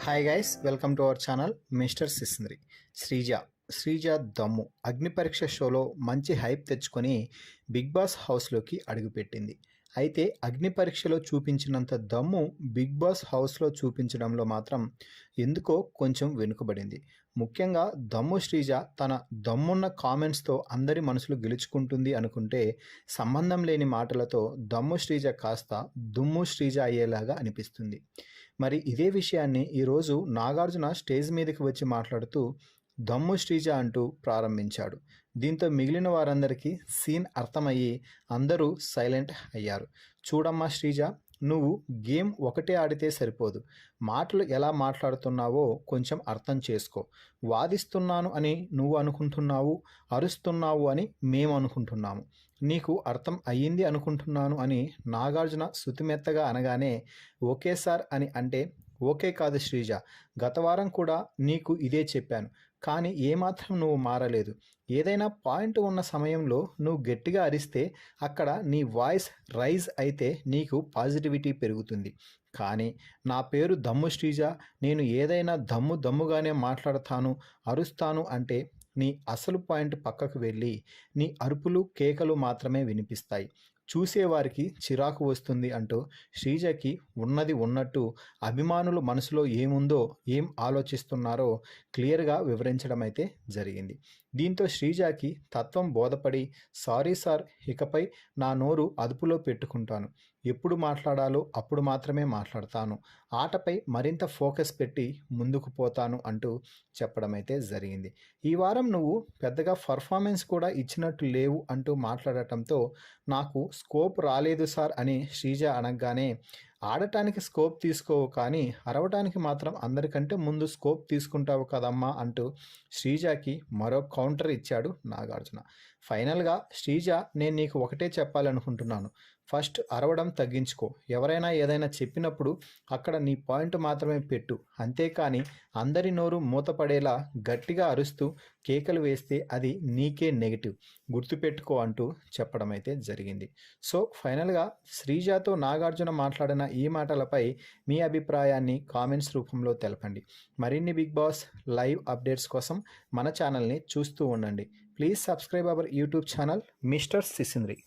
Hi guys, welcome to our channel mister Sisindri. Sreeja Dammu Agni పరీక్ష షోలో మంచి హైప్ తెచ్చుకొని బిగ్ బాస్ హౌస్లోకి అడుగుపెట్టింది. అయితే అగ్ని పరీక్షలో చూపించినంత దమ్ము బిగ్ బాస్ హౌస్లో చూపించడంలో మాత్రం ఎందుకో కొంచెం వెనుకబడింది. ముఖ్యంగా దమ్ము శ్రీజ తన దమ్మున్న కామెంట్స్తో అందరి మనసులు గెలుచుకుంటుంది అనుకుంటే, సంబంధం లేని మాటలతో దమ్ము శ్రీజ కాస్త దుమ్ము శ్రీజ అయ్యేలాగా అనిపిస్తుంది. మరి ఇదే విషయాన్ని ఈరోజు నాగార్జున స్టేజ్ మీదకి వచ్చి మాట్లాడుతూ దమ్ము శ్రీజ అంటూ ప్రారంభించాడు. దీంతో మిగిలిన వారందరికీ సీన్ అర్థమయ్యి అందరూ సైలెంట్ అయ్యారు. చూడమ్మా శ్రీజ, నువ్వు గేమ్ ఒకటే ఆడితే సరిపోదు. మాటలు ఎలా మాట్లాడుతున్నావో కొంచెం అర్థం చేసుకో. వాదిస్తున్నాను అని నువ్వు అనుకుంటున్నావు, అరుస్తున్నావు అని మేము అనుకుంటున్నాము. నీకు అర్థం అయ్యింది అనుకుంటున్నాను అని నాగార్జున శుతిమెత్తగా అనగానే ఓకే సార్ అని అంటే, ఓకే కాదు శ్రీజ, గత వారం కూడా నీకు ఇదే చెప్పాను, కానీ ఏమాత్రం నువ్వు మారలేదు. ఏదైనా పాయింట్ ఉన్న సమయంలో నువ్వు గట్టిగా అరిస్తే అక్కడ నీ వాయిస్ రైజ్ అయితే నీకు పాజిటివిటీ పెరుగుతుంది. కానీ నా పేరు దమ్ము శ్రీజ, నేను ఏదైనా దమ్ముగానే మాట్లాడతాను, అరుస్తాను అంటే నీ అసలు పాయింట్ పక్కకు వెళ్ళి నీ అరుపులు కేకలు మాత్రమే వినిపిస్తాయి. చూసేవారికి చిరాకు వస్తుంది అంటూ శ్రీజకి ఉన్నది ఉన్నట్టు అభిమానుల మనసులో ఏముందో, ఏం ఆలోచిస్తున్నారో క్లియర్గా వివరించడం అయితే జరిగింది. దీంతో శ్రీజకి తత్వం బోధపడి, సారీ సార్, ఇకపై నా నోరు అదుపులో పెట్టుకుంటాను, ఎప్పుడు మాట్లాడాలో అప్పుడు మాత్రమే మాట్లాడతాను, ఆటపై మరింత ఫోకస్ పెట్టి ముందుకు పోతాను అంటూ చెప్పడం అయితే జరిగింది. ఈ వారం నువ్వు పెద్దగా పర్ఫార్మెన్స్ కూడా ఇచ్చినట్టు లేవు అంటూ మాట్లాడటంతో నాకు స్కోప్ రాలేదు సార్ అని శ్రీజ అనగానే, ఆడటానికి స్కోప్ తీసుకోవు కానీ అరవటానికి మాత్రం అందరికంటే ముందు స్కోప్ తీసుకుంటావు కదమ్మా అంటూ శ్రీజకి మరో కౌంటర్ ఇచ్చాడు నాగార్జున. ఫైనల్గా శ్రీజ, నేను నీకు ఒకటే చెప్పాలనుకుంటున్నాను, ఫస్ట్ అరవడం తగ్గించుకో. ఎవరైనా ఏదైనా చెప్పినప్పుడు అక్కడ నీ పాయింట్ మాత్రమే పెట్టు, అంతేకాని అందరి నోరు మూతపడేలా గట్టిగా అరుస్తూ కేకలు వేస్తే అది నీకే నెగిటివ్, గుర్తుపెట్టుకో అంటూ చెప్పడం అయితే జరిగింది. సో ఫైనల్గా శ్రీజతో నాగార్జున మాట్లాడిన ఈ మాటలపై మీ అభిప్రాయాన్ని కామెంట్స్ రూపంలో తెలపండి. మరిన్ని బిగ్ బాస్ లైవ్ అప్డేట్స్ కోసం మన ఛానల్ని చూస్తూ ఉండండి. Please subscribe our YouTube channel mister సిసింద్రి.